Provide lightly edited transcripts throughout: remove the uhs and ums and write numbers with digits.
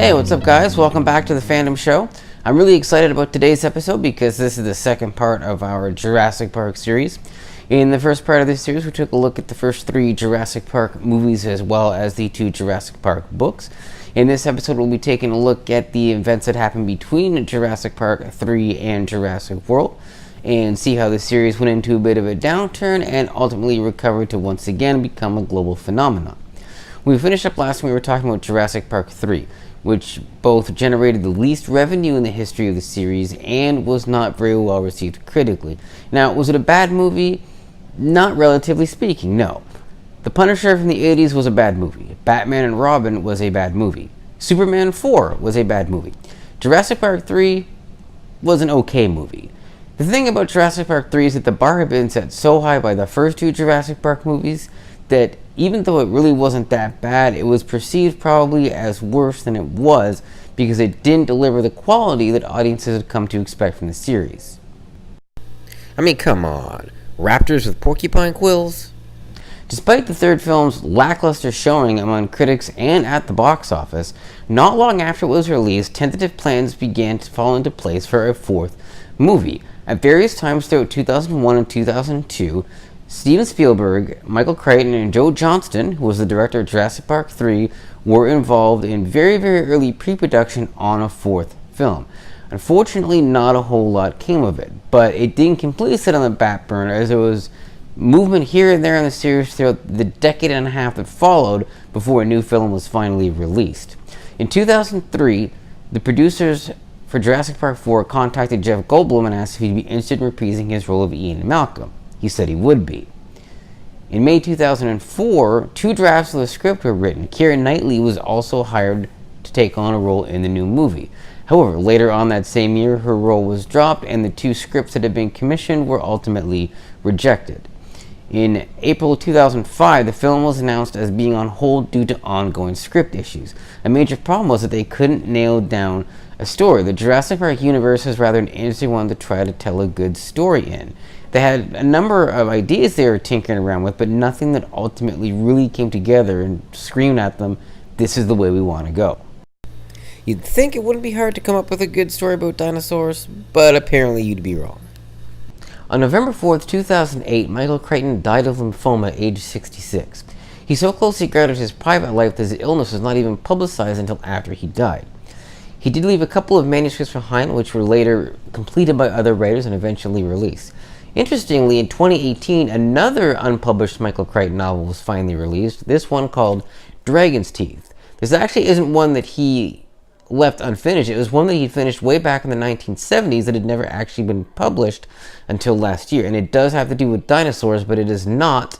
Hey, what's up guys? Welcome back to the Fandom Show. I'm really excited about today's episode because this is the second part of our Jurassic Park series. In the first part of this series, we took a look at the first 3 Jurassic Park movies as well as the 2 Jurassic Park books. In this episode, we'll be taking a look at the events that happened between Jurassic Park 3 and Jurassic World and see how the series went into a bit of a downturn and ultimately recovered to once again become a global phenomenon. We finished up last time we were talking about Jurassic Park 3, which both generated the least revenue in the history of the series and was not very well received critically. Now, was it a bad movie? Not relatively speaking, no. The Punisher from the 80s was a bad movie. Batman and Robin was a bad movie. Superman 4 was a bad movie. Jurassic Park 3 was an okay movie. The thing about Jurassic Park 3 is that the bar had been set so high by the first 2 Jurassic Park movies that even though it really wasn't that bad, it was perceived probably as worse than it was because it didn't deliver the quality that audiences had come to expect from the series. I mean, come on. Raptors with porcupine quills? Despite the third film's lackluster showing among critics and at the box office, not long after it was released, tentative plans began to fall into place for a 4th movie. At various times throughout 2001 and 2002, Steven Spielberg, Michael Crichton, and Joe Johnston, who was the director of Jurassic Park 3, were involved in very early pre-production on a 4th film. Unfortunately, not a whole lot came of it, but it didn't completely sit on the back burner as there was movement here and there in the series throughout the decade and a half that followed before a new film was finally released. In 2003, the producers for Jurassic Park 4 contacted Jeff Goldblum and asked if he'd be interested in reprising his role of Ian Malcolm. He said he would be. In May 2004, 2 drafts of the script were written. Keira Knightley was also hired to take on a role in the new movie. However, later on that same year, her role was dropped and the 2 scripts that had been commissioned were ultimately rejected. In April 2005, the film was announced as being on hold due to ongoing script issues. A major problem was that they couldn't nail down a story. The Jurassic Park universe is rather an interesting one to try to tell a good story in. They had a number of ideas they were tinkering around with, but nothing that ultimately really came together and screamed at them, this is the way we want to go. You'd think it wouldn't be hard to come up with a good story about dinosaurs, but apparently you'd be wrong. On November 4th, 2008, Michael Crichton died of lymphoma at age 66. He so closely guarded his private life that his illness was not even publicized until after he died. He did leave a couple of manuscripts behind, which were later completed by other writers and eventually released. Interestingly, in 2018, another unpublished Michael Crichton novel was finally released, this one called Dragon's Teeth. This actually isn't one that he left unfinished. It was one that he finished way back in the 1970s that had never actually been published until last year. And it does have to do with dinosaurs, but it is not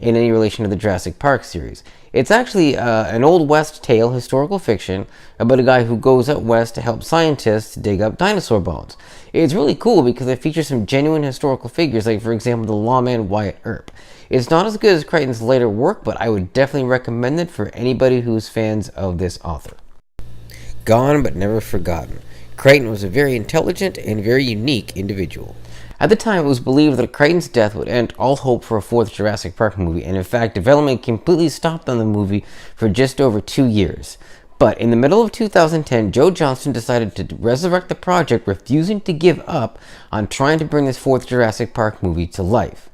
in any relation to the Jurassic Park series. It's actually an Old West tale, historical fiction, about a guy who goes out west to help scientists dig up dinosaur bones. It's really cool because it features some genuine historical figures, like for example the lawman Wyatt Earp. It's not as good as Crichton's later work, but I would definitely recommend it for anybody who's fans of this author. Gone but never forgotten. Crichton was a very intelligent and very unique individual. At the time, it was believed that Crichton's death would end all hope for a 4th Jurassic Park movie, and in fact, development completely stopped on the movie for just over 2 years. But in the middle of 2010, Joe Johnston decided to resurrect the project, refusing to give up on trying to bring this 4th Jurassic Park movie to life.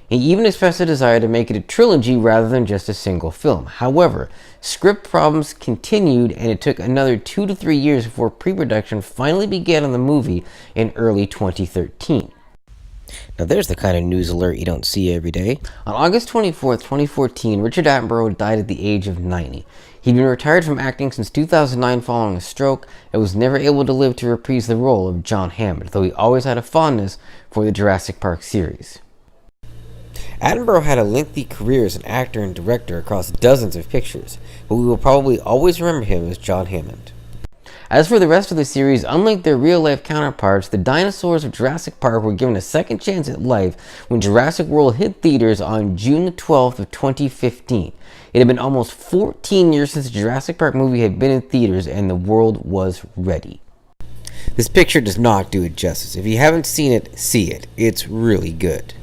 He even expressed a desire to make it a trilogy rather than just a single film. However, script problems continued, and it took another 2 to 3 years before pre-production finally began on the movie in early 2013. Now there's the kind of news alert you don't see every day. On August 24th, 2014, Richard Attenborough died at the age of 90. He'd been retired from acting since 2009 following a stroke and was never able to live to reprise the role of John Hammond, though he always had a fondness for the Jurassic Park series. Attenborough had a lengthy career as an actor and director across dozens of pictures, but we will probably always remember him as John Hammond. As for the rest of the series, unlike their real-life counterparts, the dinosaurs of Jurassic Park were given a second chance at life when Jurassic World hit theaters on June 12th of 2015. It had been almost 14 years since the Jurassic Park movie had been in theaters, and the world was ready. This picture does not do it justice. If you haven't seen it, see it. It's really good.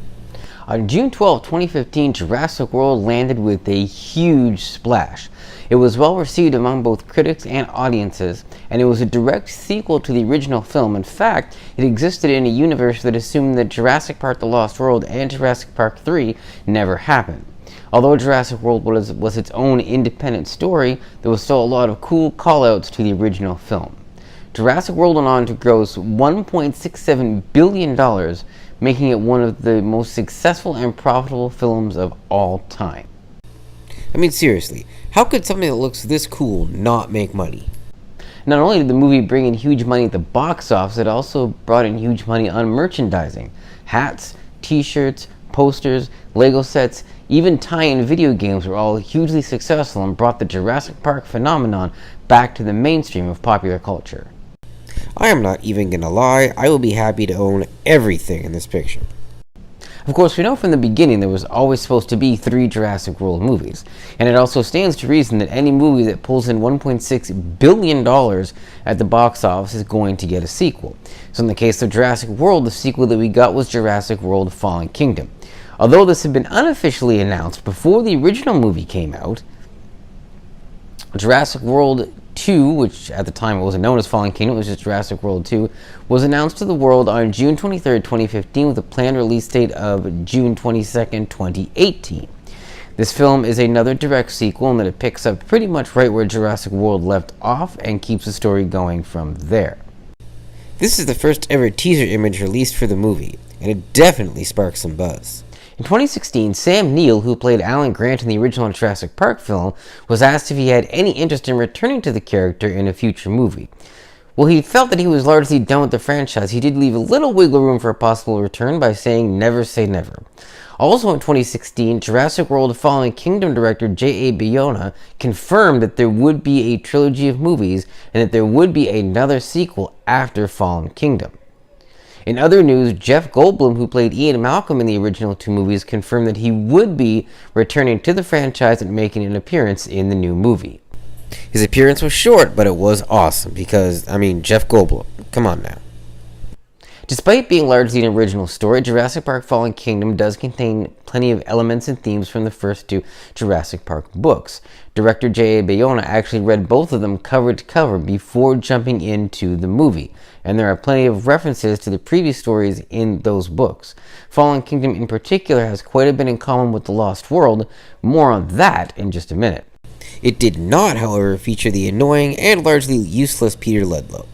On June 12, 2015, Jurassic World landed with a huge splash. It was well received among both critics and audiences, and it was a direct sequel to the original film. In fact, it existed in a universe that assumed that Jurassic Park: The Lost World and Jurassic Park 3 never happened. Although Jurassic World was its own independent story, there was still a lot of cool callouts to the original film. Jurassic World went on to gross $1.67 billion, making it one of the most successful and profitable films of all time. I mean, seriously, how could something that looks this cool not make money? Not only did the movie bring in huge money at the box office, it also brought in huge money on merchandising. Hats, t-shirts, posters, Lego sets, even tie-in video games were all hugely successful and brought the Jurassic Park phenomenon back to the mainstream of popular culture. I am not even gonna lie, I will be happy to own everything in this picture. Of course, we know from the beginning there was always supposed to be 3 Jurassic World movies, and it also stands to reason that any movie that pulls in $1.6 billion at the box office is going to get a sequel. So in the case of Jurassic World, the sequel that we got was Jurassic World Fallen Kingdom. Although this had been unofficially announced before the original movie came out, Jurassic World 2, which at the time it wasn't known as Fallen Kingdom, it was just Jurassic World 2, was announced to the world on June 23, 2015, with a planned release date of June 22, 2018. This film is another direct sequel in that it picks up pretty much right where Jurassic World left off and keeps the story going from there. This is the first ever teaser image released for the movie, and it definitely sparked some buzz. In 2016, Sam Neill, who played Alan Grant in the original Jurassic Park film, was asked if he had any interest in returning to the character in a future movie. While he felt that he was largely done with the franchise, he did leave a little wiggle room for a possible return by saying never say never. Also in 2016, Jurassic World Fallen Kingdom director J.A. Bayona confirmed that there would be a trilogy of movies and that there would be another sequel after Fallen Kingdom. In other news, Jeff Goldblum, who played Ian Malcolm in the original 2 movies, confirmed that he would be returning to the franchise and making an appearance in the new movie. His appearance was short, but it was awesome because, Jeff Goldblum, come on now. Despite being largely an original story, Jurassic Park Fallen Kingdom does contain plenty of elements and themes from the first 2 Jurassic Park books. Director J.A. Bayona actually read both of them cover to cover before jumping into the movie, and there are plenty of references to the previous stories in those books. Fallen Kingdom in particular has quite a bit in common with The Lost World. More on that in just a minute. It did not, however, feature the annoying and largely useless Peter Ludlow.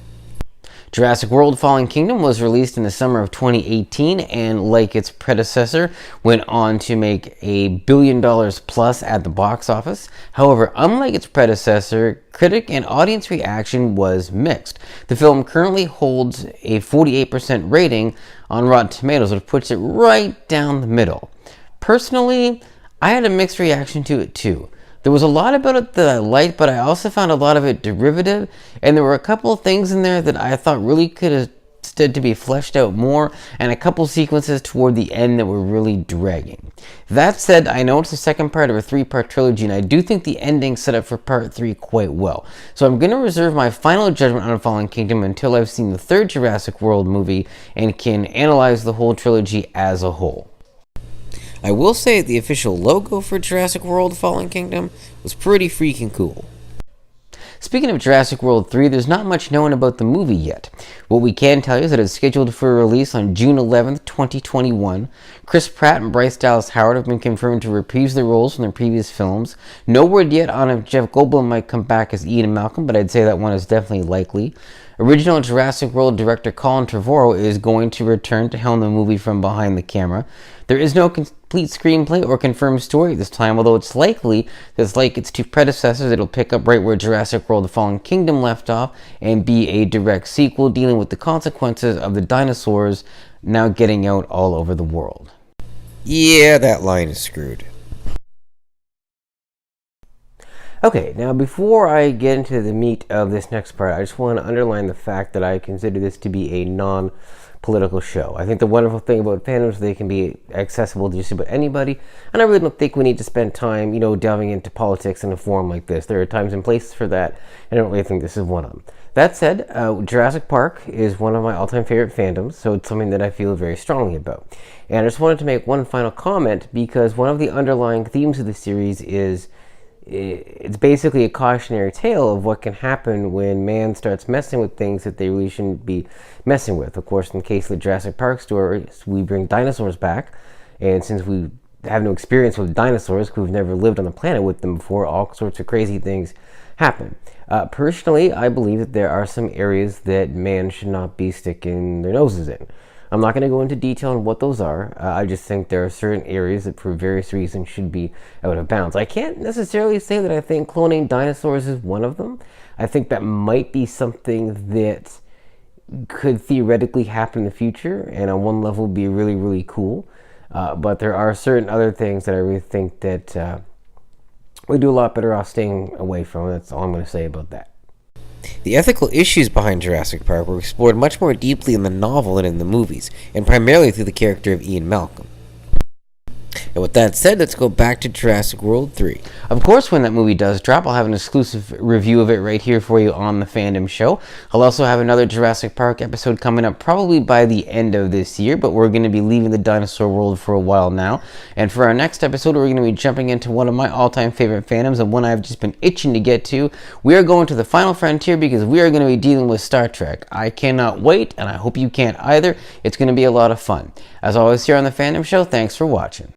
Jurassic World Fallen Kingdom was released in the summer of 2018 and, like its predecessor, went on to make $1 billion plus at the box office. However, unlike its predecessor, critic and audience reaction was mixed. The film currently holds a 48% rating on Rotten Tomatoes, which puts it right down the middle. Personally, I had a mixed reaction to it too. There was a lot about it that I liked, but I also found a lot of it derivative, and there were a couple of things in there that I thought really could have stood to be fleshed out more, and a couple sequences toward the end that were really dragging. That said, I know it's the second part of a 3-part trilogy, and I do think the ending set up for part 3 quite well. So I'm going to reserve my final judgment on Fallen Kingdom until I've seen the 3rd Jurassic World movie and can analyze the whole trilogy as a whole. I will say the official logo for Jurassic World Fallen Kingdom was pretty freaking cool. Speaking of Jurassic World 3, there's not much known about the movie yet. What we can tell you is that it's scheduled for a release on June 11th, 2021. Chris Pratt and Bryce Dallas Howard have been confirmed to reprise their roles from their previous films. No word yet on if Jeff Goldblum might come back as Ian Malcolm, but I'd say that one is definitely likely. Original Jurassic World director Colin Trevorrow is going to return to helm the movie from behind the camera. There is no complete screenplay or confirmed story this time, although it's likely that, like its 2 predecessors, it'll pick up right where Jurassic World: The Fallen Kingdom left off and be a direct sequel dealing with the consequences of the dinosaurs now getting out all over the world. Yeah, that line is screwed. Okay, now before I get into the meat of this next part, I just want to underline the fact that I consider this to be a political show. I think the wonderful thing about fandoms is they can be accessible to just about anybody, and I really don't think we need to spend time, delving into politics in a forum like this. There are times and places for that, and I don't really think this is one of them. That said, Jurassic Park is one of my all-time favorite fandoms, so it's something that I feel very strongly about. And I just wanted to make one final comment, because one of the underlying themes of the series is it's basically a cautionary tale of what can happen when man starts messing with things that they really shouldn't be messing with. Of course, in the case of the Jurassic Park story, we bring dinosaurs back, and since we have no experience with dinosaurs, because we've never lived on the planet with them before, all sorts of crazy things happen. Personally, I believe that there are some areas that man should not be sticking their noses in. I'm not going to go into detail on what those are. I just think there are certain areas that for various reasons should be out of bounds. I can't necessarily say that I think cloning dinosaurs is one of them. I think that might be something that could theoretically happen in the future, and on one level be really, really cool. But there are certain other things that I really think that we do a lot better off staying away from. That's all I'm going to say about that. The ethical issues behind Jurassic Park were explored much more deeply in the novel than in the movies, and primarily through the character of Ian Malcolm. And with that said, let's go back to Jurassic World 3. Of course, when that movie does drop, I'll have an exclusive review of it right here for you on the Fandom Show. I'll also have another Jurassic Park episode coming up probably by the end of this year, but we're going to be leaving the dinosaur world for a while now. And for our next episode, we're going to be jumping into one of my all-time favorite fandoms, and one I've just been itching to get to. We are going to the final frontier because we are going to be dealing with Star Trek. I cannot wait, and I hope you can't either. It's going to be a lot of fun. As always here on the Fandom Show, thanks for watching.